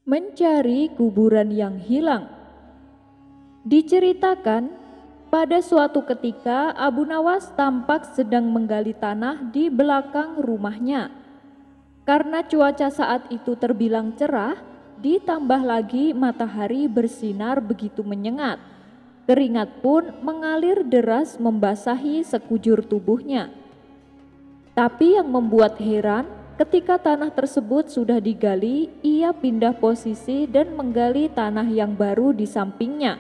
Mencari kuburan yang hilang. Diceritakan, pada suatu ketika Abu Nawas tampak sedang menggali tanah di belakang rumahnya. Karena cuaca saat itu terbilang cerah, ditambah lagi matahari bersinar begitu menyengat. Keringat pun mengalir deras membasahi sekujur tubuhnya. Tapi yang membuat heran, ketika tanah tersebut sudah digali, ia pindah posisi dan menggali tanah yang baru di sampingnya.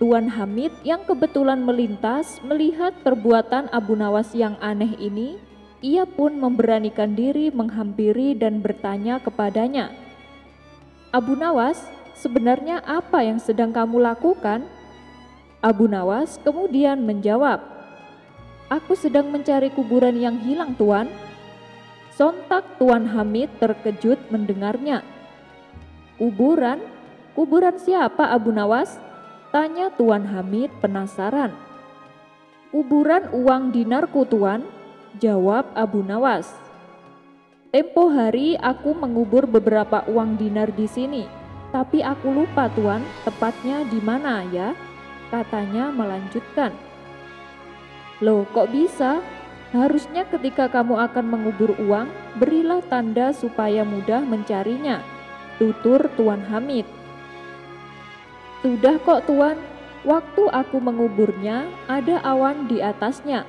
Tuan Hamid yang kebetulan melintas melihat perbuatan Abu Nawas yang aneh ini, ia pun memberanikan diri menghampiri dan bertanya kepadanya, "Abu Nawas, sebenarnya apa yang sedang kamu lakukan?" Abu Nawas kemudian menjawab, "Aku sedang mencari kuburan yang hilang, Tuan." Sontak Tuan Hamid terkejut mendengarnya. "Kuburan? Kuburan siapa, Abu Nawas?" tanya Tuan Hamid penasaran. "Kuburan uang dinarku, Tuan," jawab Abu Nawas. "Tempo hari aku mengubur beberapa uang dinar di sini, tapi aku lupa, Tuan, tepatnya di mana ya?" katanya melanjutkan. "Loh, kok bisa? Harusnya ketika kamu akan mengubur uang, berilah tanda supaya mudah mencarinya," tutur Tuan Hamid. "Sudah kok, Tuan. Waktu aku menguburnya, ada awan di atasnya.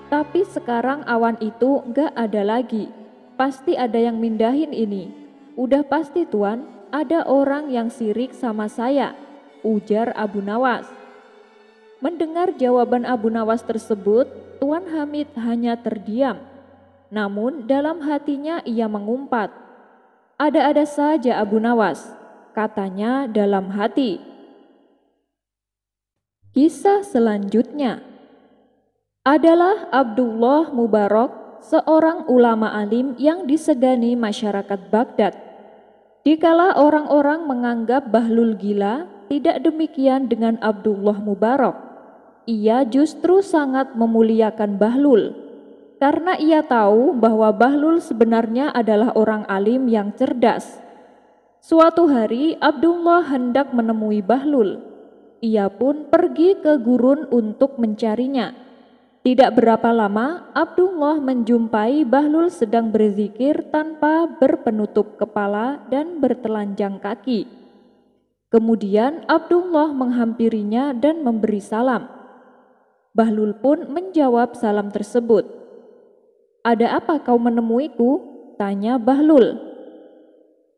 Tapi sekarang awan itu gak ada lagi. Pasti ada yang mindahin ini. Udah pasti, Tuan, ada orang yang sirik sama saya," ujar Abu Nawas. Mendengar jawaban Abu Nawas tersebut, Tuan Hamid hanya terdiam. Namun dalam hatinya ia mengumpat, "Ada-ada saja Abu Nawas," katanya dalam hati. Kisah selanjutnya adalah Abdullah Mubarak, seorang ulama alim yang disegani masyarakat Baghdad. Dikala orang-orang menganggap Bahlul gila, tidak demikian dengan Abdullah Mubarak. Ia justru sangat memuliakan Bahlul, karena ia tahu bahwa Bahlul sebenarnya adalah orang alim yang cerdas. Suatu hari Abdullah hendak menemui Bahlul. Ia pun pergi ke gurun untuk mencarinya. Tidak berapa lama Abdullah menjumpai Bahlul sedang berzikir tanpa berpenutup kepala dan bertelanjang kaki. Kemudian Abdullah menghampirinya dan memberi salam. Bahlul pun menjawab salam tersebut. "Ada apa kau menemuiku?" tanya Bahlul.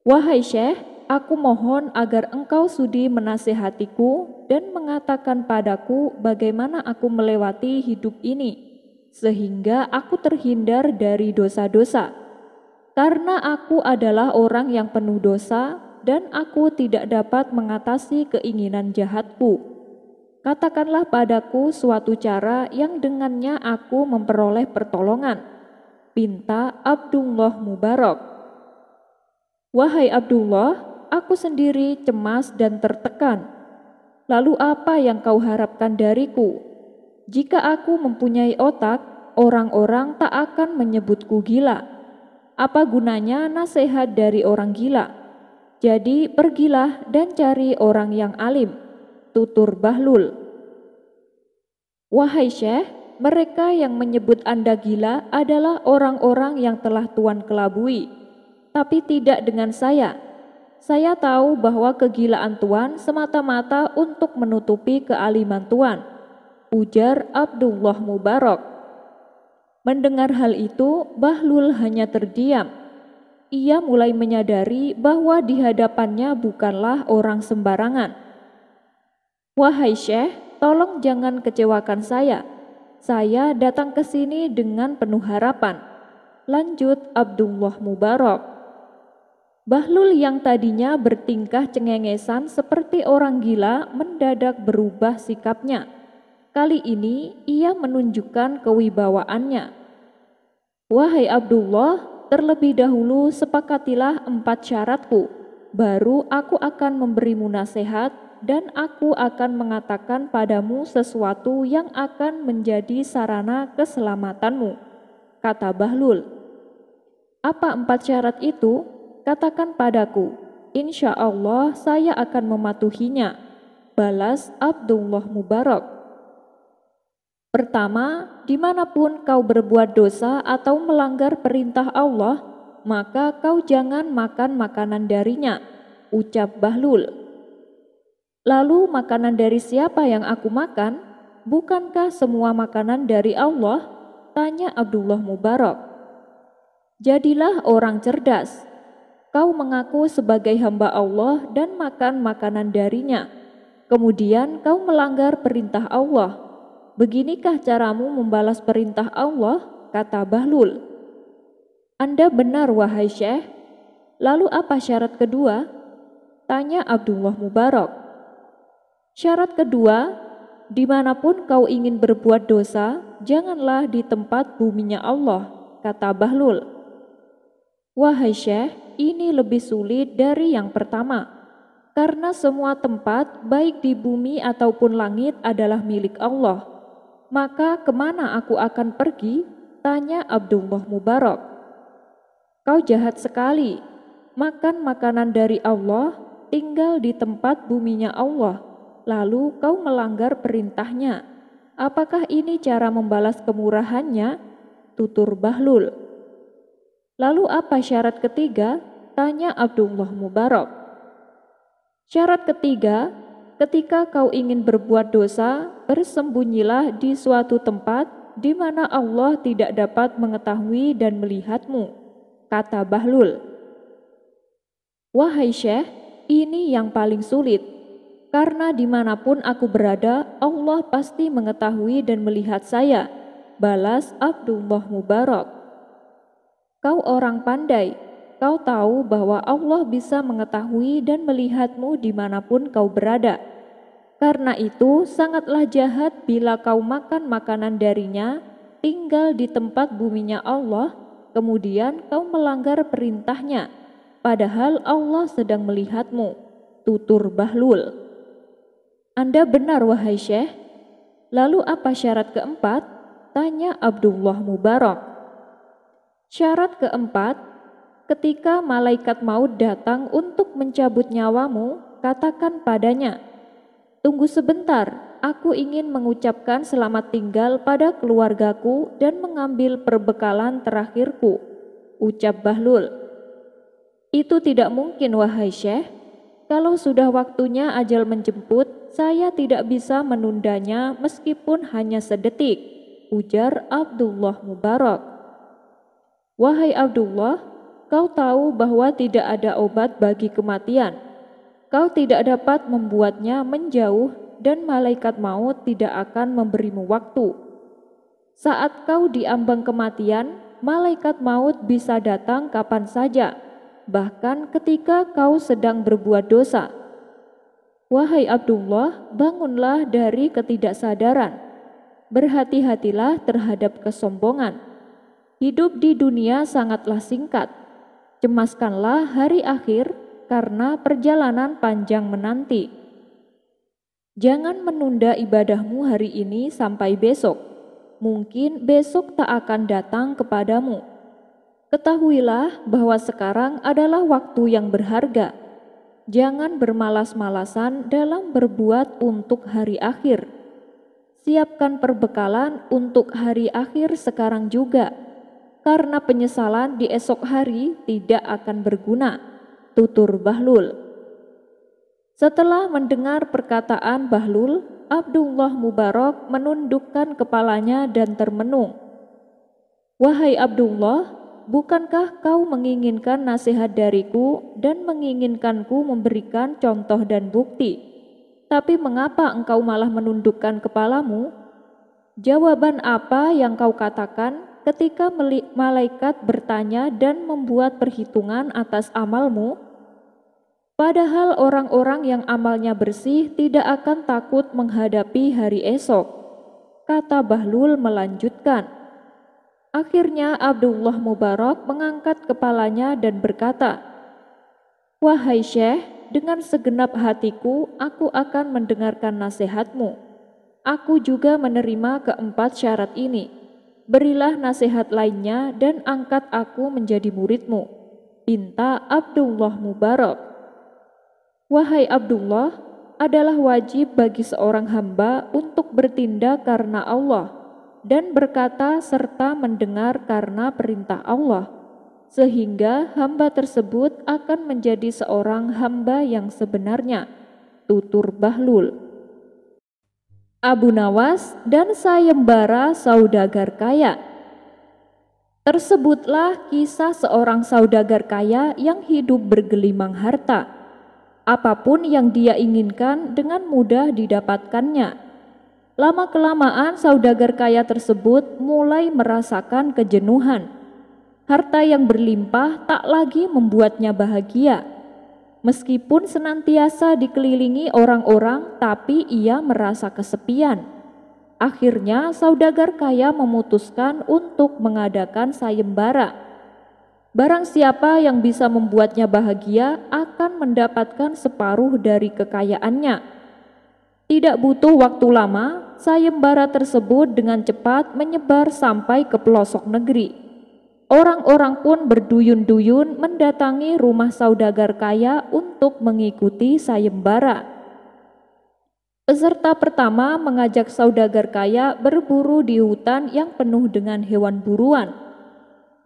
"Wahai Syekh, aku mohon agar engkau sudi menasehatiku dan mengatakan padaku bagaimana aku melewati hidup ini, sehingga aku terhindar dari dosa-dosa. Karena aku adalah orang yang penuh dosa dan aku tidak dapat mengatasi keinginan jahatku. Katakanlah padaku suatu cara yang dengannya aku memperoleh pertolongan," pinta Abdullah Mubarak. "Wahai Abdullah, aku sendiri cemas dan tertekan. Lalu apa yang kau harapkan dariku? Jika aku mempunyai otak, orang-orang tak akan menyebutku gila. Apa gunanya nasihat dari orang gila? Jadi pergilah dan cari orang yang alim," tutur Bahlul. "Wahai Syekh, mereka yang menyebut Anda gila adalah orang-orang yang telah Tuan kelabui, tapi tidak dengan saya. Saya tahu bahwa kegilaan Tuan semata-mata untuk menutupi kealiman Tuan," ujar Abdullah Mubarak. Mendengar hal itu, Bahlul hanya terdiam. Ia mulai menyadari bahwa di hadapannya bukanlah orang sembarangan. "Wahai Syekh, tolong jangan kecewakan saya. Saya datang ke sini dengan penuh harapan," lanjut Abdullah Mubarak. Bahlul yang tadinya bertingkah cengengesan seperti orang gila mendadak berubah sikapnya. Kali ini ia menunjukkan kewibawaannya. "Wahai Abdullah, terlebih dahulu sepakatilah 4 syaratku, baru aku akan memberimu nasihat dan aku akan mengatakan padamu sesuatu yang akan menjadi sarana keselamatanmu," kata Bahlul. "Apa 4 syarat itu? Katakan padaku," Insya Allah saya akan mematuhinya, balas Abdullah Mubarak. Pertama, dimanapun kau berbuat dosa atau melanggar perintah Allah, maka kau jangan makan makanan darinya, ucap Bahlul. Lalu makanan dari siapa yang aku makan? Bukankah semua makanan dari Allah? Tanya Abdullah Mubarak. Jadilah orang cerdas. Kau mengaku sebagai hamba Allah dan makan makanan darinya. Kemudian kau melanggar perintah Allah. Beginikah caramu membalas perintah Allah? Kata Bahlul. Anda benar wahai Syekh. Lalu apa syarat kedua? Tanya Abdullah Mubarak. Syarat kedua, dimanapun kau ingin berbuat dosa, janganlah di tempat buminya Allah, kata Bahlul. Wahai Syekh, ini lebih sulit dari yang pertama, karena semua tempat, baik di bumi ataupun langit adalah milik Allah. Maka kemana aku akan pergi? Tanya Abdullah Mubarak. Kau jahat sekali, makan makanan dari Allah, tinggal di tempat buminya Allah, lalu kau melanggar perintahnya. Apakah ini cara membalas kemurahannya? Tutur Bahlul. Lalu apa syarat ketiga? Tanya Abdullah Mubarak. Syarat ketiga, ketika kau ingin berbuat dosa, bersembunyilah di suatu tempat di mana Allah tidak dapat mengetahui dan melihatmu, kata Bahlul. Wahai Syekh, ini yang paling sulit, karena dimanapun aku berada, Allah pasti mengetahui dan melihat saya, balas Abdullah Mubarak. Kau orang pandai, kau tahu bahwa Allah bisa mengetahui dan melihatmu dimanapun kau berada. Karena itu sangatlah jahat bila kau makan makanan darinya, tinggal di tempat buminya Allah, kemudian kau melanggar perintahnya, padahal Allah sedang melihatmu, tutur Bahlul. Anda benar wahai Syekh. Lalu apa syarat keempat? Tanya Abdullah Mubarak. Syarat keempat, ketika malaikat maut datang untuk mencabut nyawamu, katakan padanya, tunggu sebentar, aku ingin mengucapkan selamat tinggal pada keluargaku dan mengambil perbekalan terakhirku, ucap Bahlul. Itu tidak mungkin wahai Syekh. Kalau sudah waktunya ajal menjemput, saya tidak bisa menundanya meskipun hanya sedetik, ujar Abdullah Mubarak. Wahai Abdullah, kau tahu bahwa tidak ada obat bagi kematian. Kau tidak dapat membuatnya menjauh dan malaikat maut tidak akan memberimu waktu. Saat kau diambang kematian, malaikat maut bisa datang kapan saja, bahkan ketika kau sedang berbuat dosa. Wahai Abdullah, bangunlah dari ketidaksadaran. Berhati-hatilah terhadap kesombongan. Hidup di dunia sangatlah singkat. Cemaskanlah hari akhir karena perjalanan panjang menanti. Jangan menunda ibadahmu hari ini sampai besok. Mungkin besok tak akan datang kepadamu. Ketahuilah bahwa sekarang adalah waktu yang berharga. Jangan bermalas-malasan dalam berbuat untuk hari akhir. Siapkan perbekalan untuk hari akhir sekarang juga, karena penyesalan di esok hari tidak akan berguna, tutur Bahlul. Setelah mendengar perkataan Bahlul, Abdullah Mubarak menundukkan kepalanya dan termenung. Wahai Abdullah, bukankah kau menginginkan nasihat dariku dan menginginkanku memberikan contoh dan bukti? Tapi mengapa engkau malah menundukkan kepalamu? Jawaban apa yang kau katakan ketika malaikat bertanya dan membuat perhitungan atas amalmu? Padahal orang-orang yang amalnya bersih tidak akan takut menghadapi hari esok, kata Bahlul melanjutkan. Akhirnya Abdullah Mubarak mengangkat kepalanya dan berkata, Wahai Syekh, dengan segenap hatiku aku akan mendengarkan nasihatmu. Aku juga menerima keempat syarat ini. Berilah nasihat lainnya dan angkat aku menjadi muridmu, pinta Abdullah Mubarak. "Wahai Abdullah, adalah wajib bagi seorang hamba untuk bertindak karena Allah dan berkata serta mendengar karena perintah Allah, sehingga hamba tersebut akan menjadi seorang hamba yang sebenarnya." Tutur Bahlul. Abu Nawas dan sayembara saudagar kaya. Tersebutlah kisah seorang saudagar kaya yang hidup bergelimang harta. Apapun yang dia inginkan dengan mudah didapatkannya. Lama-kelamaan saudagar kaya tersebut mulai merasakan kejenuhan. Harta yang berlimpah tak lagi membuatnya bahagia. Meskipun senantiasa dikelilingi orang-orang, tapi ia merasa kesepian. Akhirnya saudagar kaya memutuskan untuk mengadakan sayembara. Barang siapa yang bisa membuatnya bahagia akan mendapatkan separuh dari kekayaannya. Tidak butuh waktu lama, sayembara tersebut dengan cepat menyebar sampai ke pelosok negeri. Orang-orang pun berduyun-duyun mendatangi rumah saudagar kaya untuk mengikuti sayembara. Peserta pertama mengajak saudagar kaya berburu di hutan yang penuh dengan hewan buruan.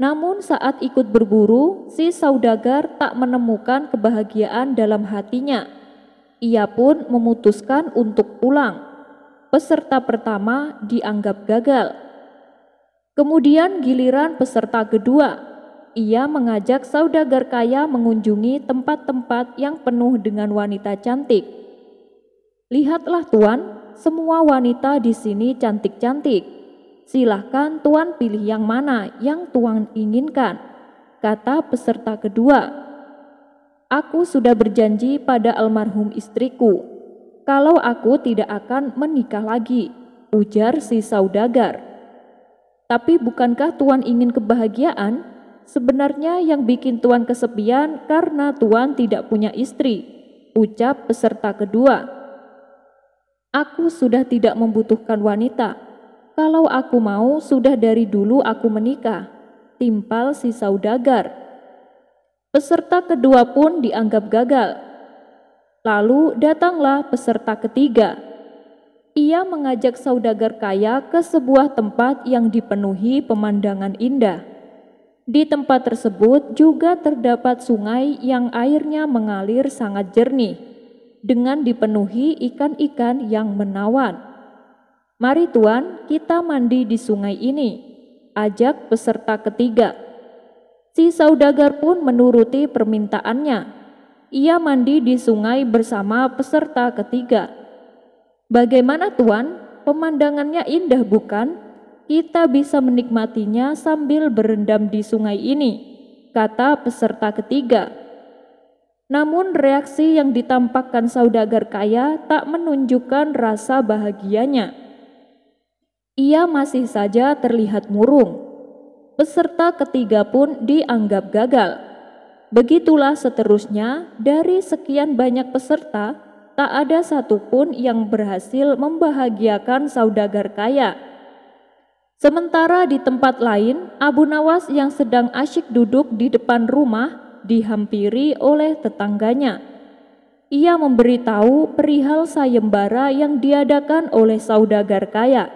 Namun saat ikut berburu, si saudagar tak menemukan kebahagiaan dalam hatinya. Ia pun memutuskan untuk pulang. Peserta pertama dianggap gagal. Kemudian giliran peserta kedua. Ia mengajak saudagar kaya mengunjungi tempat-tempat yang penuh dengan wanita cantik. "Lihatlah Tuan, semua wanita di sini cantik-cantik. Silahkan Tuan pilih yang mana yang Tuan inginkan," kata peserta kedua. "Aku sudah berjanji pada almarhum istriku, kalau aku tidak akan menikah lagi," ujar si saudagar. "Tapi bukankah Tuan ingin kebahagiaan? Sebenarnya yang bikin Tuan kesepian karena Tuan tidak punya istri," ucap peserta kedua. "Aku sudah tidak membutuhkan wanita. Kalau aku mau, sudah dari dulu aku menikah," timpal si saudagar. Peserta kedua pun dianggap gagal. Lalu datanglah peserta ketiga. Ia mengajak saudagar kaya ke sebuah tempat yang dipenuhi pemandangan indah. Di tempat tersebut juga terdapat sungai yang airnya mengalir sangat jernih, dengan dipenuhi ikan-ikan yang menawan. "Mari Tuan, kita mandi di sungai ini," ajak peserta ketiga. Si saudagar pun menuruti permintaannya. Ia mandi di sungai bersama peserta ketiga. "Bagaimana Tuan? Pemandangannya indah bukan? Kita bisa menikmatinya sambil berendam di sungai ini," kata peserta ketiga. Namun reaksi yang ditampakkan saudagar kaya tak menunjukkan rasa bahagianya. Ia masih saja terlihat murung. Peserta ketiga pun dianggap gagal. Begitulah seterusnya, dari sekian banyak peserta, tak ada satupun yang berhasil membahagiakan saudagar kaya. Sementara di tempat lain, Abu Nawas yang sedang asyik duduk di depan rumah dihampiri oleh tetangganya. Ia memberitahu perihal sayembara yang diadakan oleh saudagar kaya.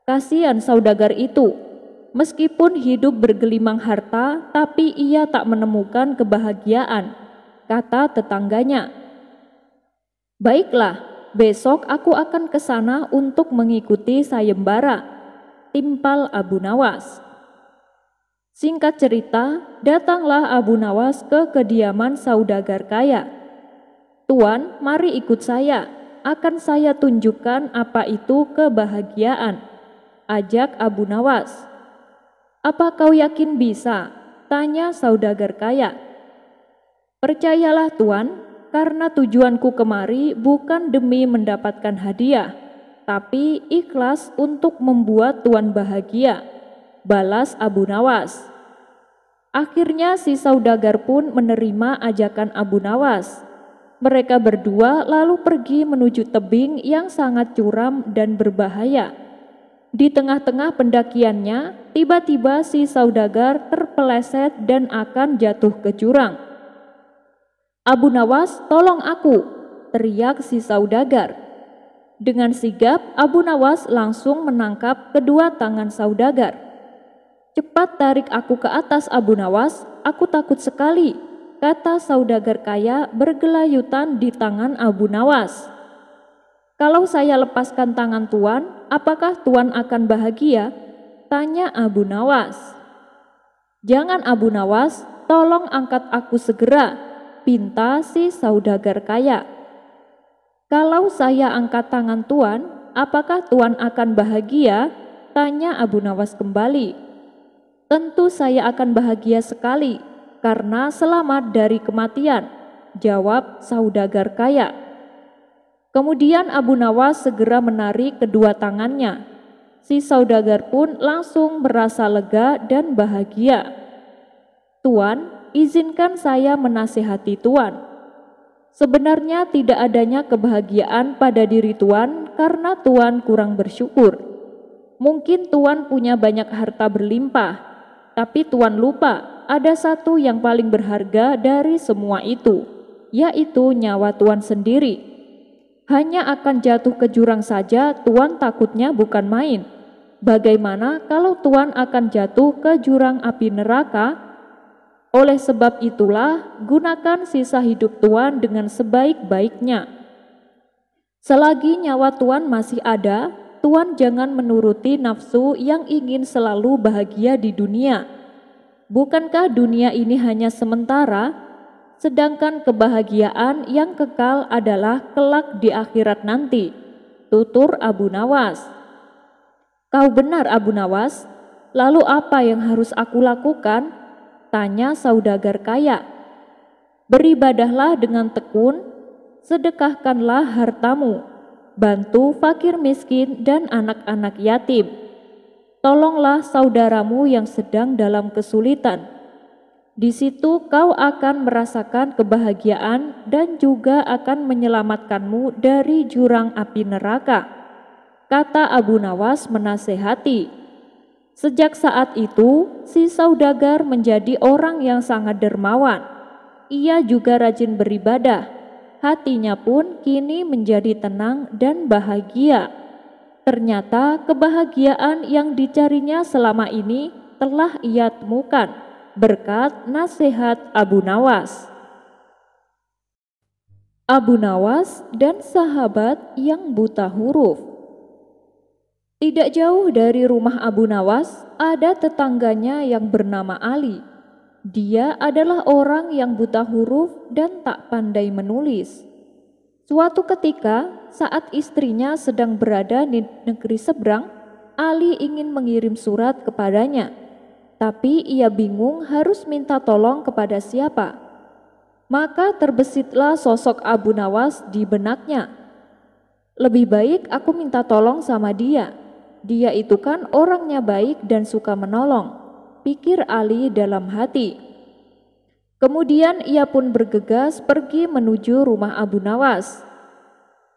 Kasihan saudagar itu, meskipun hidup bergelimang harta, tapi ia tak menemukan kebahagiaan, kata tetangganya. "Baiklah, besok aku akan ke sana untuk mengikuti sayembara," timpal Abu Nawas. Singkat cerita, datanglah Abu Nawas ke kediaman saudagar kaya. "Tuan, mari ikut saya, akan saya tunjukkan apa itu kebahagiaan," ajak Abu Nawas. "Apa kau yakin bisa?" tanya saudagar kaya. "Percayalah Tuan, karena tujuanku kemari bukan demi mendapatkan hadiah, tapi ikhlas untuk membuat Tuan bahagia," balas Abu Nawas. Akhirnya si saudagar pun menerima ajakan Abu Nawas. Mereka berdua lalu pergi menuju tebing yang sangat curam dan berbahaya. Di tengah-tengah pendakiannya, tiba-tiba si saudagar terpeleset dan akan jatuh ke jurang. "Abu Nawas, tolong aku!" teriak si saudagar. Dengan sigap, Abu Nawas langsung menangkap kedua tangan saudagar. "Cepat tarik aku ke atas, Abu Nawas, aku takut sekali," kata saudagar kaya bergelayutan di tangan Abu Nawas. "Kalau saya lepaskan tangan Tuan, apakah Tuan akan bahagia?" tanya Abu Nawas. "Jangan Abu Nawas, tolong angkat aku segera," pinta si saudagar kaya. "Kalau saya angkat tangan Tuan, apakah Tuan akan bahagia?" tanya Abu Nawas kembali. "Tentu saya akan bahagia sekali, karena selamat dari kematian," jawab saudagar kaya. Kemudian Abu Nawas segera menarik kedua tangannya. Si saudagar pun langsung merasa lega dan bahagia. "Tuan, izinkan saya menasihati Tuan. Sebenarnya tidak adanya kebahagiaan pada diri Tuan karena Tuan kurang bersyukur. Mungkin Tuan punya banyak harta berlimpah, tapi Tuan lupa ada satu yang paling berharga dari semua itu, yaitu nyawa Tuan sendiri. Hanya akan jatuh ke jurang saja Tuan takutnya bukan main. Bagaimana kalau Tuan akan jatuh ke jurang api neraka? Oleh sebab itulah, gunakan sisa hidup Tuan dengan sebaik-baiknya. Selagi nyawa Tuan masih ada, Tuan jangan menuruti nafsu yang ingin selalu bahagia di dunia. Bukankah dunia ini hanya sementara, sedangkan kebahagiaan yang kekal adalah kelak di akhirat nanti," tutur Abu Nawas. "Kau benar Abu Nawas, lalu apa yang harus aku lakukan?" tanya saudagar kaya. "Beribadahlah dengan tekun, sedekahkanlah hartamu, bantu fakir miskin dan anak-anak yatim. Tolonglah saudaramu yang sedang dalam kesulitan. Di situ kau akan merasakan kebahagiaan dan juga akan menyelamatkanmu dari jurang api neraka," kata Abu Nawas menasehati. Sejak saat itu, si saudagar menjadi orang yang sangat dermawan. Ia juga rajin beribadah. Hatinya pun kini menjadi tenang dan bahagia. Ternyata kebahagiaan yang dicarinya selama ini telah ia temukan berkat nasihat Abu Nawas. Abu Nawas dan sahabat yang buta huruf. Tidak jauh dari rumah Abu Nawas ada tetangganya yang bernama Ali. Dia adalah orang yang buta huruf dan tak pandai menulis. Suatu ketika, saat istrinya sedang berada di negeri seberang, Ali ingin mengirim surat kepadanya. Tapi ia bingung harus minta tolong kepada siapa. Maka terbesitlah sosok Abu Nawas di benaknya. "Lebih baik aku minta tolong sama dia. Dia itu kan orangnya baik dan suka menolong," pikir Ali dalam hati. Kemudian ia pun bergegas pergi menuju rumah Abu Nawas.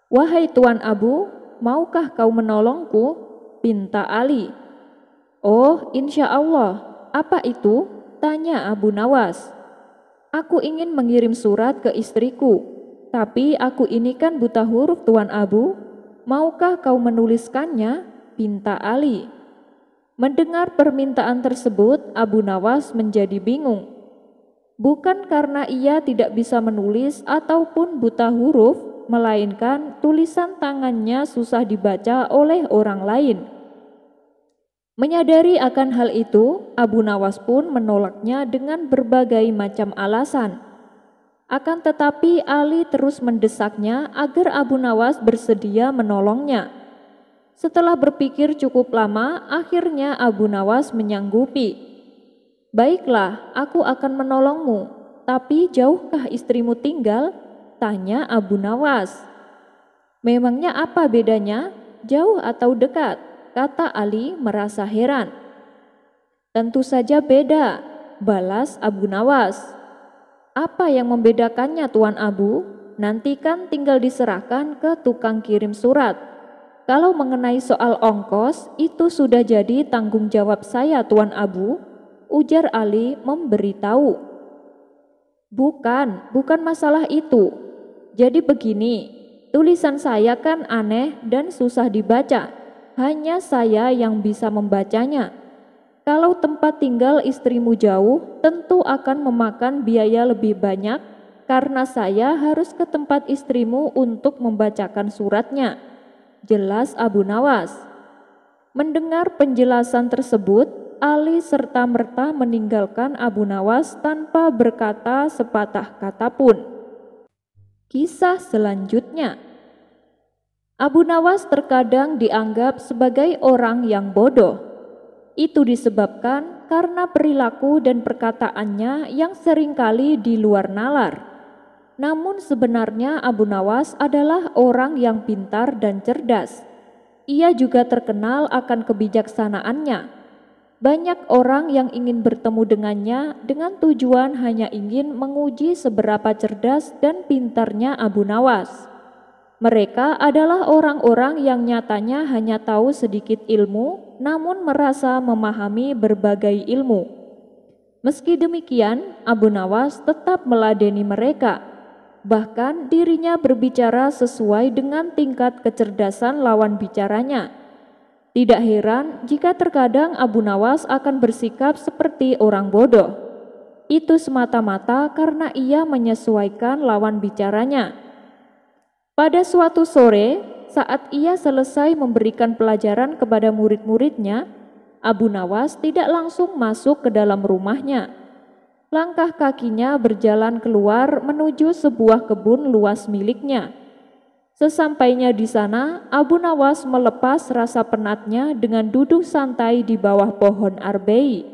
"Wahai Tuan Abu, maukah kau menolongku?" pinta Ali. "Oh, insya Allah. Apa itu?" tanya Abu Nawas. "Aku ingin mengirim surat ke istriku, tapi aku ini kan buta huruf Tuan Abu. Maukah kau menuliskannya?" pinta Ali. Mendengar permintaan tersebut, Abu Nawas menjadi bingung. Bukan karena ia tidak bisa menulis ataupun buta huruf, melainkan tulisan tangannya susah dibaca oleh orang lain. Menyadari akan hal itu, Abu Nawas pun menolaknya dengan berbagai macam alasan. Akan tetapi Ali terus mendesaknya agar Abu Nawas bersedia menolongnya. Setelah berpikir cukup lama, akhirnya Abu Nawas menyanggupi. "Baiklah, aku akan menolongmu. Tapi jauhkah istrimu tinggal?" tanya Abu Nawas. "Memangnya apa bedanya? Jauh atau dekat?" kata Ali merasa heran. "Tentu saja beda," balas Abu Nawas. "Apa yang membedakannya Tuan Abu? Nanti kan tinggal diserahkan ke tukang kirim surat. Kalau mengenai soal ongkos, itu sudah jadi tanggung jawab saya Tuan Abu," ujar Ali memberitahu. Bukan masalah itu. Jadi begini, tulisan saya kan aneh dan susah dibaca. Hanya saya yang bisa membacanya. Kalau tempat tinggal istrimu jauh, tentu akan memakan biaya lebih banyak karena saya harus ke tempat istrimu untuk membacakan suratnya. Jelas Abu Nawas. Mendengar penjelasan tersebut, Ali serta-merta meninggalkan Abu Nawas tanpa berkata sepatah kata pun. Kisah selanjutnya. Abu Nawas terkadang dianggap sebagai orang yang bodoh. Itu disebabkan karena perilaku dan perkataannya yang seringkali di luar nalar. Namun sebenarnya Abu Nawas adalah orang yang pintar dan cerdas. Ia juga terkenal akan kebijaksanaannya. Banyak orang yang ingin bertemu dengannya dengan tujuan hanya ingin menguji seberapa cerdas dan pintarnya Abu Nawas. Mereka adalah orang-orang yang nyatanya hanya tahu sedikit ilmu, namun merasa memahami berbagai ilmu. Meski demikian, Abu Nawas tetap meladeni mereka. Bahkan dirinya berbicara sesuai dengan tingkat kecerdasan lawan bicaranya. Tidak heran jika terkadang Abu Nawas akan bersikap seperti orang bodoh. Itu semata-mata karena ia menyesuaikan lawan bicaranya. Pada suatu sore, saat ia selesai memberikan pelajaran kepada murid-muridnya, Abu Nawas tidak langsung masuk ke dalam rumahnya. Langkah kakinya berjalan keluar menuju sebuah kebun luas miliknya. Sesampainya di sana, Abu Nawas melepas rasa penatnya dengan duduk santai di bawah pohon arbei.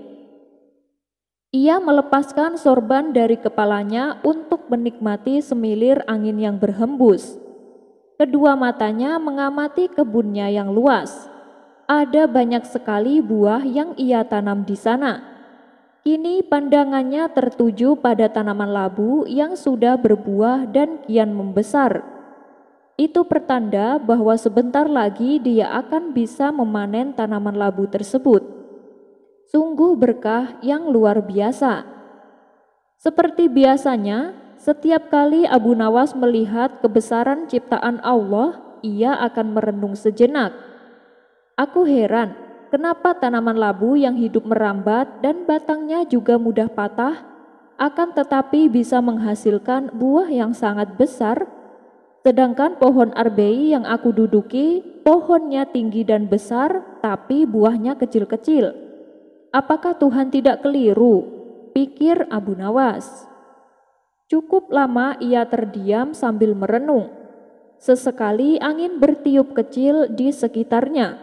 Ia melepaskan sorban dari kepalanya untuk menikmati semilir angin yang berhembus. Kedua matanya mengamati kebunnya yang luas. Ada banyak sekali buah yang ia tanam di sana. Kini pandangannya tertuju pada tanaman labu yang sudah berbuah dan kian membesar. Itu pertanda bahwa sebentar lagi dia akan bisa memanen tanaman labu tersebut. Sungguh berkah yang luar biasa. Seperti biasanya, setiap kali Abu Nawas melihat kebesaran ciptaan Allah, ia akan merenung sejenak. Aku heran, kenapa tanaman labu yang hidup merambat dan batangnya juga mudah patah, akan tetapi bisa menghasilkan buah yang sangat besar. Sedangkan pohon arbei yang aku duduki, pohonnya tinggi dan besar, tapi buahnya kecil-kecil. Apakah Tuhan tidak keliru? Pikir Abu Nawas. Cukup lama ia terdiam sambil merenung. Sesekali angin bertiup kecil di sekitarnya,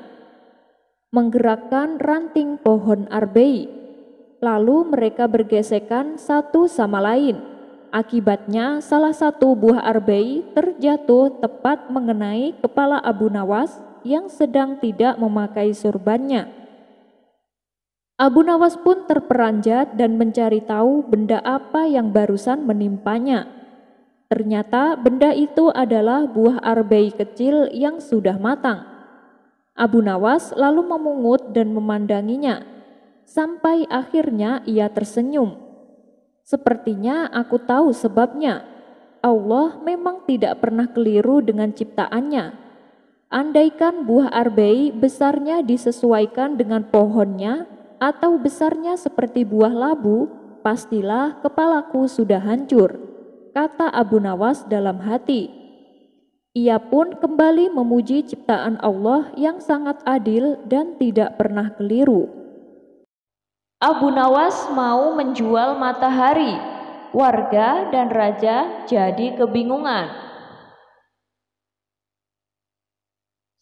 menggerakkan ranting pohon arbei. Lalu mereka bergesekan satu sama lain. Akibatnya salah satu buah arbei terjatuh tepat mengenai kepala Abu Nawas yang sedang tidak memakai sorbannya. Abu Nawas pun terperanjat dan mencari tahu benda apa yang barusan menimpanya. Ternyata benda itu adalah buah arbei kecil yang sudah matang. Abu Nawas lalu memungut dan memandanginya, sampai akhirnya ia tersenyum. Sepertinya aku tahu sebabnya. Allah memang tidak pernah keliru dengan ciptaannya. Andaikan buah arbei besarnya disesuaikan dengan pohonnya atau besarnya seperti buah labu, pastilah kepalaku sudah hancur, kata Abu Nawas dalam hati. Ia pun kembali memuji ciptaan Allah yang sangat adil dan tidak pernah keliru. Abu Nawas mau menjual matahari. Warga dan raja jadi kebingungan.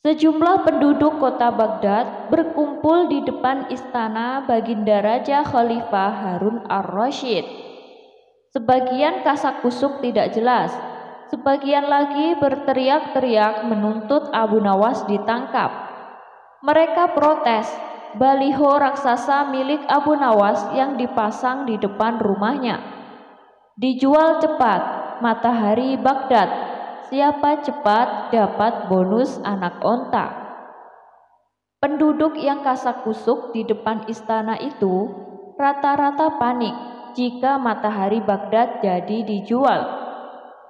Sejumlah penduduk kota Baghdad berkumpul di depan istana Baginda Raja Khalifah Harun ar-Rasyid. Sebagian kasak-kusuk tidak jelas, sebagian lagi berteriak-teriak menuntut Abu Nawas ditangkap. Mereka protes baliho raksasa milik Abu Nawas yang dipasang di depan rumahnya. Dijual cepat, matahari Baghdad. Siapa cepat dapat bonus anak onta. Penduduk yang kasak-kusuk di depan istana itu rata-rata panik. jika matahari Baghdad jadi dijual?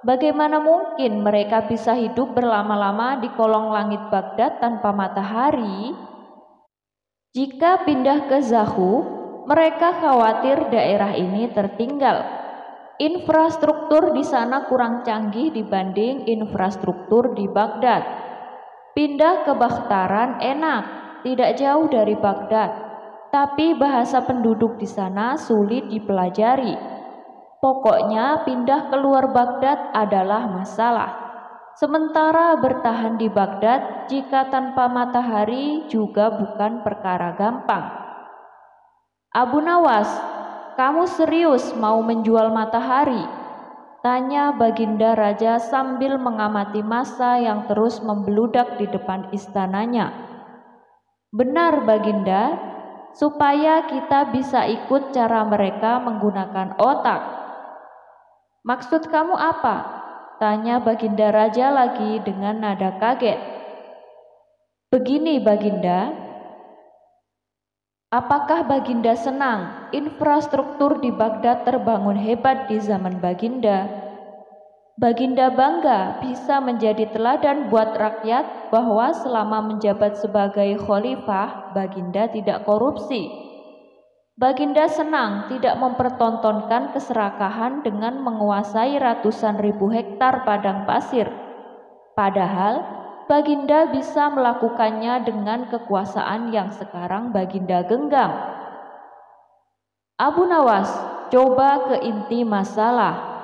Bagaimana mungkin mereka bisa hidup berlama-lama di kolong langit Baghdad tanpa matahari? Jika pindah ke Zahu, mereka khawatir daerah ini tertinggal. Infrastruktur di sana kurang canggih dibanding infrastruktur di Baghdad. Pindah ke Bakhtaran enak, tidak jauh dari Baghdad, tapi bahasa penduduk di sana sulit dipelajari. Pokoknya pindah keluar Baghdad adalah masalah. Sementara bertahan di Baghdad jika tanpa matahari juga bukan perkara gampang. Abu Nawas, kamu serius mau menjual matahari? Tanya Baginda Raja sambil mengamati massa yang terus membeludak di depan istananya. Benar Baginda, supaya kita bisa ikut cara mereka menggunakan otak. Maksud kamu apa? Tanya Baginda Raja lagi dengan nada kaget. Begini Baginda, apakah Baginda senang infrastruktur di Baghdad terbangun hebat di zaman Baginda? Baginda bangga bisa menjadi teladan buat rakyat bahwa selama menjabat sebagai khalifah, Baginda tidak korupsi. Baginda senang tidak mempertontonkan keserakahan dengan menguasai ratusan ribu hektar padang pasir. Padahal, Baginda bisa melakukannya dengan kekuasaan yang sekarang Baginda genggam. Abu Nawas, coba ke inti masalah.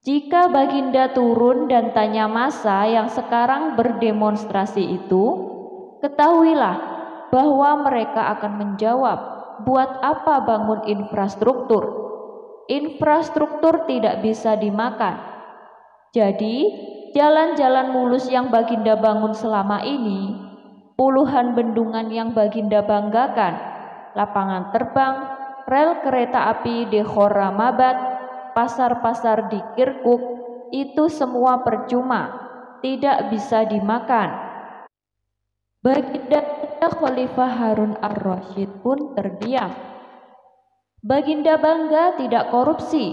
Jika Baginda turun dan tanya massa yang sekarang berdemonstrasi itu, ketahuilah bahwa mereka akan menjawab, buat apa bangun infrastruktur? Infrastruktur tidak bisa dimakan. Jadi, jalan-jalan mulus yang Baginda bangun selama ini, puluhan bendungan yang Baginda banggakan, lapangan terbang, rel kereta api di Khorramabad, pasar-pasar di Kirkuk, itu semua percuma, tidak bisa dimakan. Baginda Khalifah Harun ar-Rasyid pun terdiam. Baginda bangga tidak korupsi.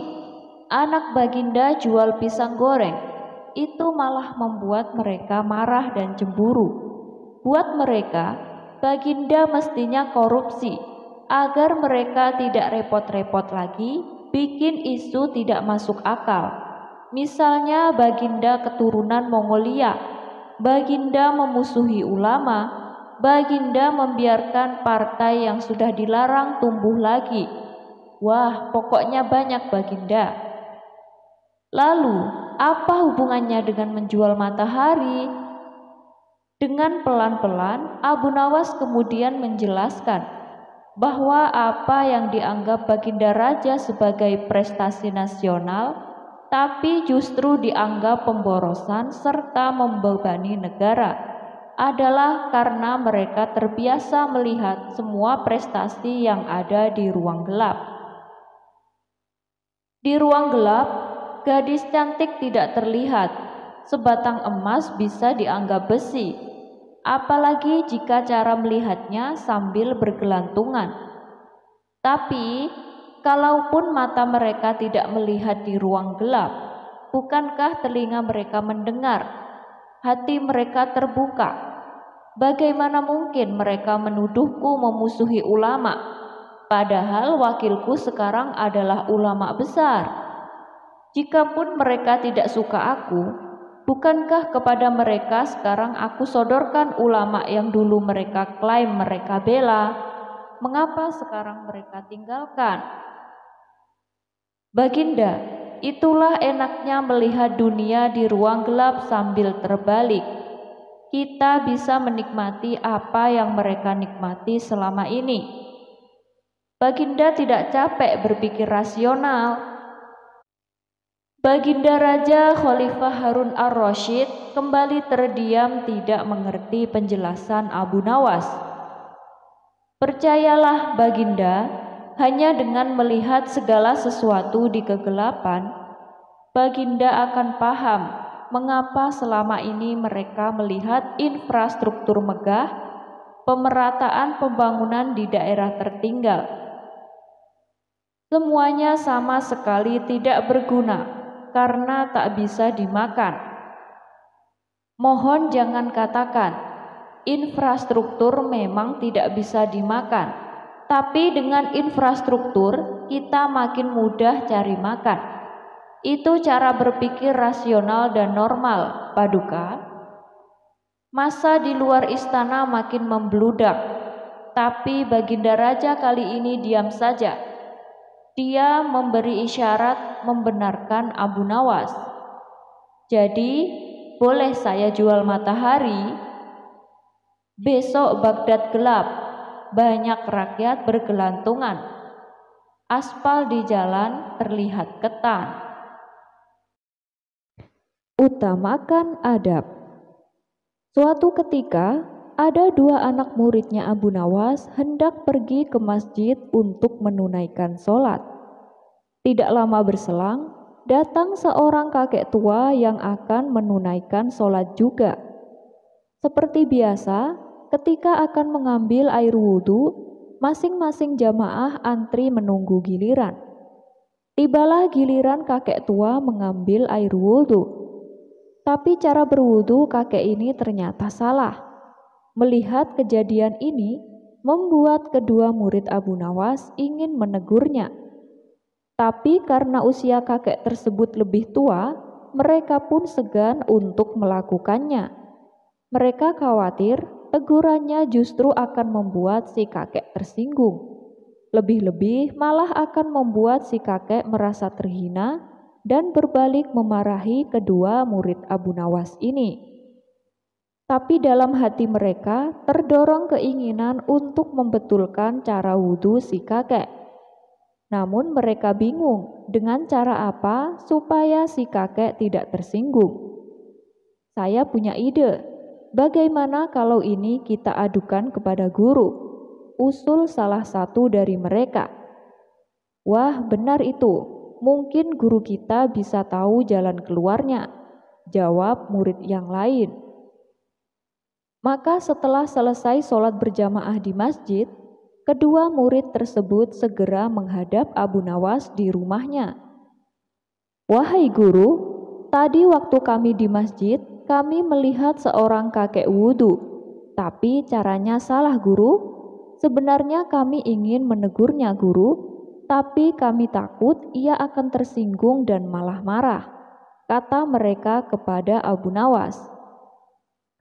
Anak Baginda jual pisang goreng. Itu malah membuat mereka marah dan cemburu. Buat mereka, Baginda mestinya korupsi agar mereka tidak repot-repot lagi bikin isu tidak masuk akal. Misalnya Baginda keturunan Mongolia, Baginda memusuhi ulama, Baginda membiarkan partai yang sudah dilarang tumbuh lagi. Wah, pokoknya banyak Baginda. Lalu, apa hubungannya dengan menjual matahari? Dengan pelan-pelan, Abu Nawas kemudian menjelaskan bahwa apa yang dianggap Baginda Raja sebagai prestasi nasional, tapi justru dianggap pemborosan serta membebani negara, adalah karena mereka terbiasa melihat semua prestasi yang ada di ruang gelap. Di ruang gelap, gadis cantik tidak terlihat, sebatang emas bisa dianggap besi, apalagi jika cara melihatnya sambil bergelantungan. Tapi, kalaupun mata mereka tidak melihat di ruang gelap, bukankah telinga mereka mendengar, hati mereka terbuka? Bagaimana mungkin mereka menuduhku memusuhi ulama, padahal wakilku sekarang adalah ulama besar? Jikapun mereka tidak suka aku, bukankah kepada mereka sekarang aku sodorkan ulama yang dulu mereka klaim mereka bela? Mengapa sekarang mereka tinggalkan? Baginda, itulah enaknya melihat dunia di ruang gelap sambil terbalik. Kita bisa menikmati apa yang mereka nikmati selama ini. Baginda tidak capek berpikir rasional. Baginda Raja Khalifah Harun ar-Rasyid kembali terdiam tidak mengerti penjelasan Abu Nawas. Percayalah Baginda, hanya dengan melihat segala sesuatu di kegelapan, Baginda akan paham mengapa selama ini mereka melihat infrastruktur megah, pemerataan pembangunan di daerah tertinggal. Semuanya sama sekali tidak berguna karena tak bisa dimakan. Mohon jangan katakan, infrastruktur memang tidak bisa dimakan, tapi dengan infrastruktur kita makin mudah cari makan. Itu cara berpikir rasional dan normal, Paduka. Masa di luar istana makin membludak, tapi Baginda Raja kali ini diam saja. Dia memberi isyarat membenarkan Abu Nawas. Jadi, boleh saya jual matahari? Besok Baghdad gelap, banyak rakyat bergelantungan. Aspal di jalan terlihat ketan. Utamakan adab. Suatu ketika, ada dua anak muridnya Abu Nawas hendak pergi ke masjid untuk menunaikan sholat. Tidak lama berselang, datang seorang kakek tua yang akan menunaikan sholat juga. Seperti biasa, ketika akan mengambil air wudhu, masing-masing jamaah antri menunggu giliran. Tibalah giliran kakek tua mengambil air wudhu. Tapi cara berwudhu kakek ini ternyata salah. Melihat kejadian ini, membuat kedua murid Abu Nawas ingin menegurnya. Tapi karena usia kakek tersebut lebih tua, mereka pun segan untuk melakukannya. Mereka khawatir tegurannya justru akan membuat si kakek tersinggung. Lebih-lebih malah akan membuat si kakek merasa terhina dan berbalik memarahi kedua murid Abu Nawas ini. Tapi dalam hati mereka terdorong keinginan untuk membetulkan cara wudhu si kakek. Namun mereka bingung dengan cara apa supaya si kakek tidak tersinggung. Saya punya ide, bagaimana kalau ini kita adukan kepada guru? Usul salah satu dari mereka. Wah, benar itu, mungkin guru kita bisa tahu jalan keluarnya, jawab murid yang lain. Maka setelah selesai sholat berjamaah di masjid, kedua murid tersebut segera menghadap Abu Nawas di rumahnya. Wahai guru, tadi waktu kami di masjid, kami melihat seorang kakek wudhu, tapi caranya salah guru. Sebenarnya kami ingin menegurnya guru, tapi kami takut ia akan tersinggung dan malah marah, kata mereka kepada Abu Nawas.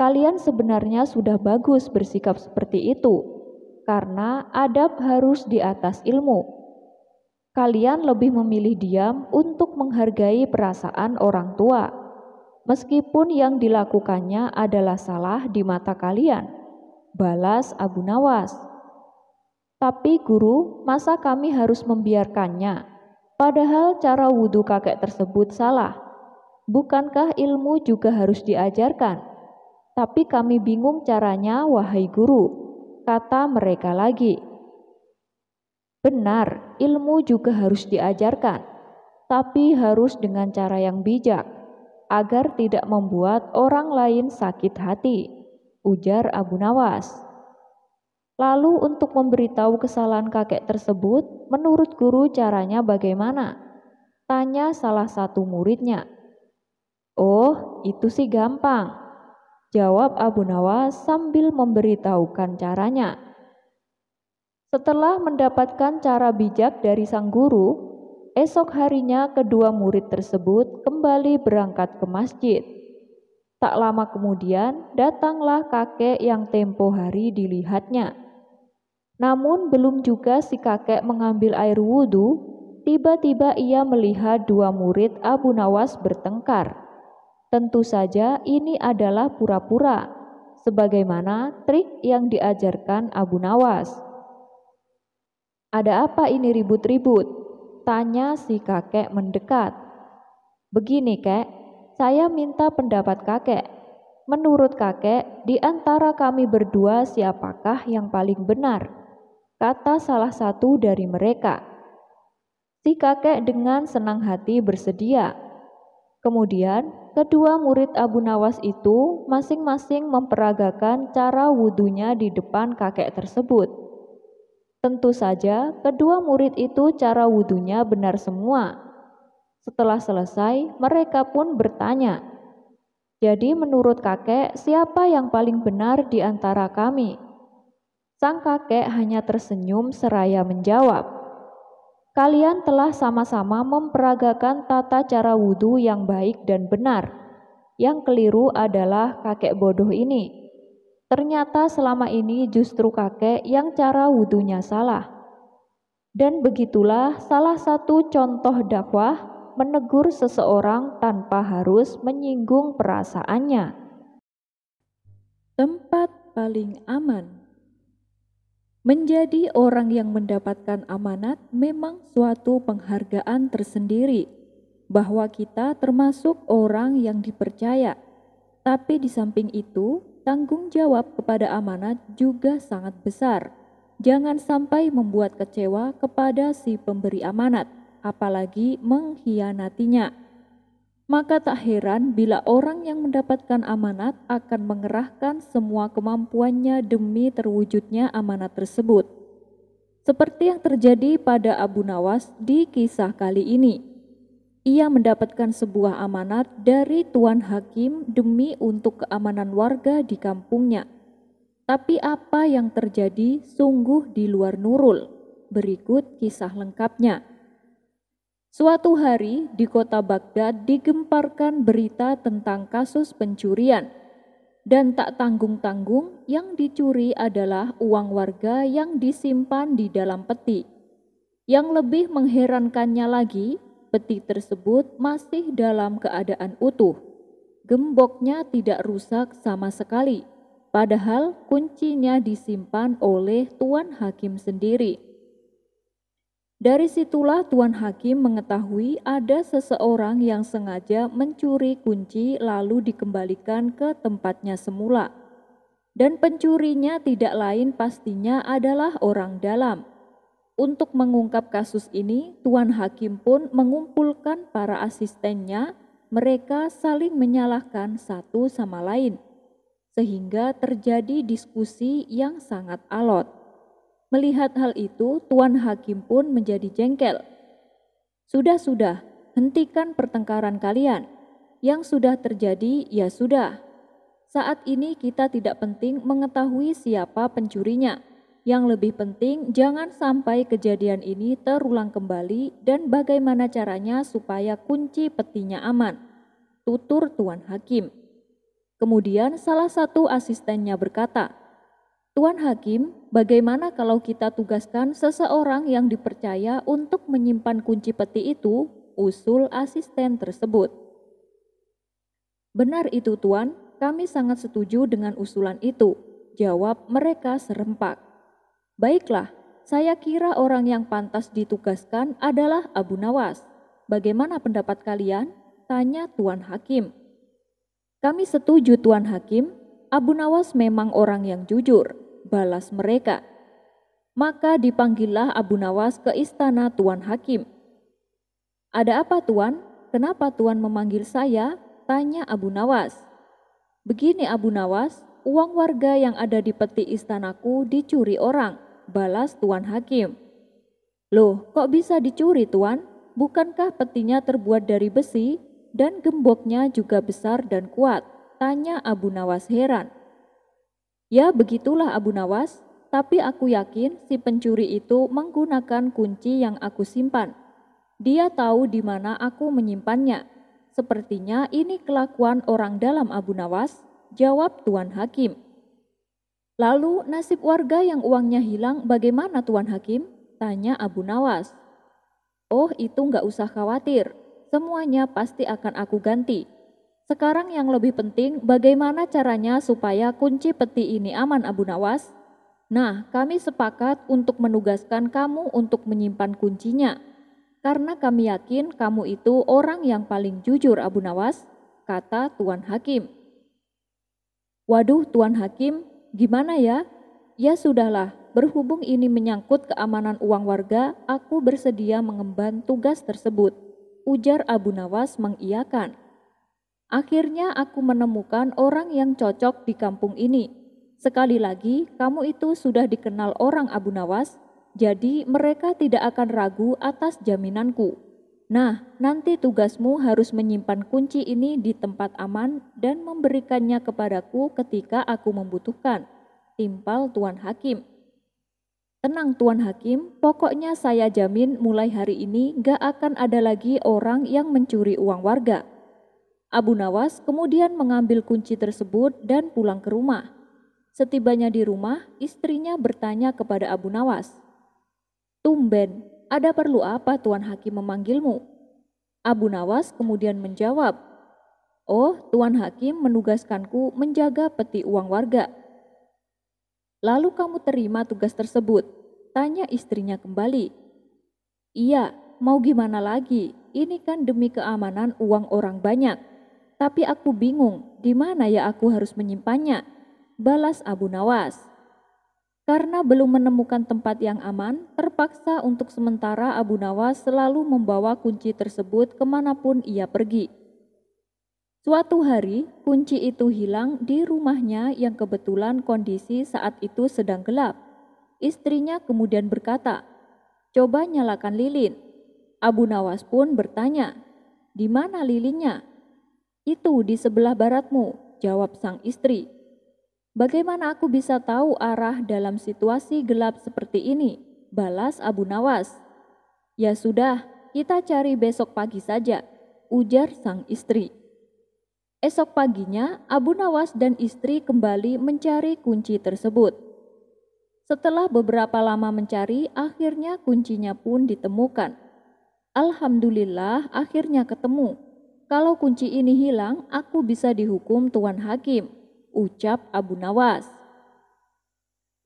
Kalian sebenarnya sudah bagus bersikap seperti itu, karena adab harus di atas ilmu. Kalian lebih memilih diam untuk menghargai perasaan orang tua, meskipun yang dilakukannya adalah salah di mata kalian, balas Abu Nawas. Tapi guru, masa kami harus membiarkannya? Padahal cara wudhu kakek tersebut salah. Bukankah ilmu juga harus diajarkan? Tapi kami bingung caranya, wahai guru, kata mereka lagi. Benar, ilmu juga harus diajarkan, tapi harus dengan cara yang bijak, agar tidak membuat orang lain sakit hati, ujar Abu Nawas. Lalu untuk memberitahu kesalahan kakek tersebut, menurut guru caranya bagaimana? Tanya salah satu muridnya. Oh, itu sih gampang, jawab Abu Nawas sambil memberitahukan caranya. Setelah mendapatkan cara bijak dari sang guru, esok harinya kedua murid tersebut kembali berangkat ke masjid. Tak lama kemudian datanglah kakek yang tempo hari dilihatnya. Namun belum juga si kakek mengambil air wudhu, tiba-tiba ia melihat dua murid Abu Nawas bertengkar. Tentu saja ini adalah pura-pura, sebagaimana trik yang diajarkan Abu Nawas. Ada apa ini ribut-ribut? Tanya si kakek mendekat. Begini kek, saya minta pendapat kakek. Menurut kakek, di antara kami berdua siapakah yang paling benar? Kata salah satu dari mereka. Si kakek dengan senang hati bersedia. Kemudian, kedua murid Abu Nawas itu masing-masing memperagakan cara wudhunya di depan kakek tersebut. Tentu saja, kedua murid itu cara wudhunya benar semua. Setelah selesai, mereka pun bertanya, "Jadi menurut kakek, siapa yang paling benar di antara kami?" Sang kakek hanya tersenyum seraya menjawab, "Kalian telah sama-sama memperagakan tata cara wudhu yang baik dan benar. Yang keliru adalah kakek bodoh ini. Ternyata selama ini justru kakek yang cara wudhunya salah." Dan begitulah salah satu contoh dakwah menegur seseorang tanpa harus menyinggung perasaannya. Tempat paling aman. Menjadi orang yang mendapatkan amanat memang suatu penghargaan tersendiri, bahwa kita termasuk orang yang dipercaya. Tapi di samping itu, tanggung jawab kepada amanat juga sangat besar. Jangan sampai membuat kecewa kepada si pemberi amanat, apalagi mengkhianatinya. Maka tak heran bila orang yang mendapatkan amanat akan mengerahkan semua kemampuannya demi terwujudnya amanat tersebut. Seperti yang terjadi pada Abu Nawas di kisah kali ini. Ia mendapatkan sebuah amanat dari Tuan Hakim demi untuk keamanan warga di kampungnya. Tapi apa yang terjadi sungguh di luar nurul. Berikut kisah lengkapnya. Suatu hari di kota Baghdad digemparkan berita tentang kasus pencurian. Dan tak tanggung-tanggung yang dicuri adalah uang warga yang disimpan di dalam peti. Yang lebih mengherankannya lagi, peti tersebut masih dalam keadaan utuh. Gemboknya tidak rusak sama sekali. Padahal kuncinya disimpan oleh Tuan Hakim sendiri. Dari situlah Tuan Hakim mengetahui ada seseorang yang sengaja mencuri kunci lalu dikembalikan ke tempatnya semula. Dan pencurinya tidak lain pastinya adalah orang dalam. Untuk mengungkap kasus ini, Tuan Hakim pun mengumpulkan para asistennya, mereka saling menyalahkan satu sama lain. Sehingga terjadi diskusi yang sangat alot. Melihat hal itu, Tuan Hakim pun menjadi jengkel. Sudah, hentikan pertengkaran kalian. Yang sudah terjadi, ya sudah. Saat ini kita tidak penting mengetahui siapa pencurinya. Yang lebih penting, jangan sampai kejadian ini terulang kembali dan bagaimana caranya supaya kunci petinya aman. Tutur Tuan Hakim. Kemudian salah satu asistennya berkata, "Tuan Hakim, bagaimana kalau kita tugaskan seseorang yang dipercaya untuk menyimpan kunci peti itu?" Usul asisten tersebut. "Benar itu Tuan, kami sangat setuju dengan usulan itu," jawab mereka serempak. "Baiklah, saya kira orang yang pantas ditugaskan adalah Abu Nawas. Bagaimana pendapat kalian?" tanya Tuan Hakim. "Kami setuju Tuan Hakim, Abu Nawas memang orang yang jujur," balas mereka. Maka dipanggillah Abu Nawas ke istana Tuan Hakim. "Ada apa Tuan? Kenapa Tuan memanggil saya?" tanya Abu Nawas. "Begini Abu Nawas, uang warga yang ada di peti istanaku dicuri orang," balas Tuan Hakim. "Loh, kok bisa dicuri Tuan? Bukankah petinya terbuat dari besi? Dan gemboknya juga besar dan kuat?" tanya Abu Nawas heran. "Ya begitulah Abu Nawas, tapi aku yakin si pencuri itu menggunakan kunci yang aku simpan. Dia tahu di mana aku menyimpannya. Sepertinya ini kelakuan orang dalam Abu Nawas," jawab Tuan Hakim. "Lalu nasib warga yang uangnya hilang bagaimana Tuan Hakim?" tanya Abu Nawas. "Oh itu nggak usah khawatir. Semuanya pasti akan aku ganti. Sekarang yang lebih penting bagaimana caranya supaya kunci peti ini aman Abu Nawas? Nah, kami sepakat untuk menugaskan kamu untuk menyimpan kuncinya. Karena kami yakin kamu itu orang yang paling jujur Abu Nawas," kata Tuan Hakim. "Waduh Tuan Hakim, gimana ya? Ya sudahlah, berhubung ini menyangkut keamanan uang warga, aku bersedia mengemban tugas tersebut," ujar Abu Nawas mengiyakan. "Akhirnya aku menemukan orang yang cocok di kampung ini. Sekali lagi, kamu itu sudah dikenal orang Abu Nawas. Jadi mereka tidak akan ragu atas jaminanku. Nah, nanti tugasmu harus menyimpan kunci ini di tempat aman dan memberikannya kepadaku ketika aku membutuhkan. Timpal Tuan Hakim. Tenang Tuan Hakim, pokoknya saya jamin mulai hari ini gak akan ada lagi orang yang mencuri uang warga. Abu Nawas kemudian mengambil kunci tersebut dan pulang ke rumah. Setibanya di rumah, istrinya bertanya kepada Abu Nawas, "Tumben, ada perlu apa Tuan Hakim memanggilmu?" Abu Nawas kemudian menjawab, "Oh, Tuan Hakim menugaskanku menjaga peti uang warga." "Lalu kamu terima tugas tersebut?" tanya istrinya kembali. "Iya, mau gimana lagi? Ini kan demi keamanan uang orang banyak. Tapi aku bingung, di mana ya aku harus menyimpannya?" balas Abu Nawas. Karena belum menemukan tempat yang aman, terpaksa untuk sementara Abu Nawas selalu membawa kunci tersebut kemanapun ia pergi. Suatu hari, kunci itu hilang di rumahnya yang kebetulan kondisi saat itu sedang gelap. Istrinya kemudian berkata, "Coba nyalakan lilin." Abu Nawas pun bertanya, "Di mana lilinnya?" "Itu di sebelah baratmu," jawab sang istri. "Bagaimana aku bisa tahu arah dalam situasi gelap seperti ini?" balas Abu Nawas. "Ya sudah, kita cari besok pagi saja," ujar sang istri. Esok paginya, Abu Nawas dan istri kembali mencari kunci tersebut. Setelah beberapa lama mencari, akhirnya kuncinya pun ditemukan. "Alhamdulillah, akhirnya ketemu. Kalau kunci ini hilang, aku bisa dihukum Tuan Hakim," ucap Abu Nawas.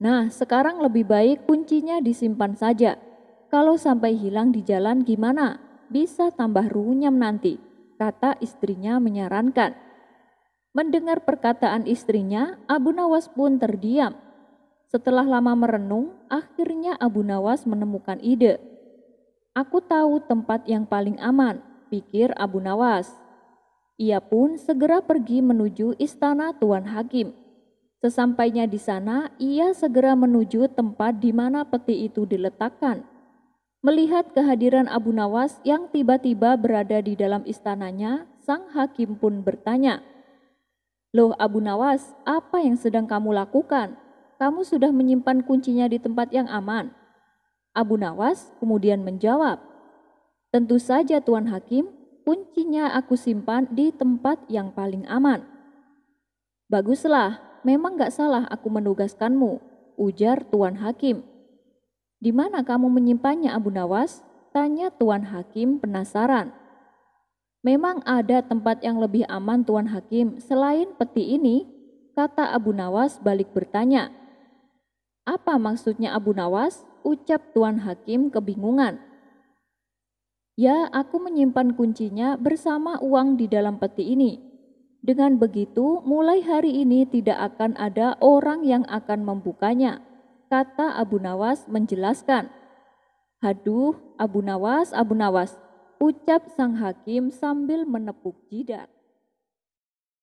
"Nah, sekarang lebih baik kuncinya disimpan saja. Kalau sampai hilang di jalan gimana? Bisa tambah runyam nanti," kata istrinya menyarankan. Mendengar perkataan istrinya, Abu Nawas pun terdiam. Setelah lama merenung, akhirnya Abu Nawas menemukan ide. "Aku tahu tempat yang paling aman," pikir Abu Nawas. Ia pun segera pergi menuju istana Tuan Hakim. Sesampainya di sana, ia segera menuju tempat di mana peti itu diletakkan. Melihat kehadiran Abu Nawas yang tiba-tiba berada di dalam istananya, sang hakim pun bertanya, "Loh Abu Nawas, apa yang sedang kamu lakukan? Kamu sudah menyimpan kuncinya di tempat yang aman?" Abu Nawas kemudian menjawab, "Tentu saja Tuan Hakim, kuncinya aku simpan di tempat yang paling aman." "Baguslah, memang gak salah aku menugaskanmu," ujar Tuan Hakim. "Di mana kamu menyimpannya Abu Nawas?" tanya Tuan Hakim penasaran. "Memang ada tempat yang lebih aman Tuan Hakim selain peti ini," kata Abu Nawas balik bertanya. "Apa maksudnya Abu Nawas?" ucap Tuan Hakim kebingungan. "Ya, aku menyimpan kuncinya bersama uang di dalam peti ini. Dengan begitu, mulai hari ini tidak akan ada orang yang akan membukanya," kata Abu Nawas menjelaskan. "Haduh, Abu Nawas, ucap sang hakim sambil menepuk jidat.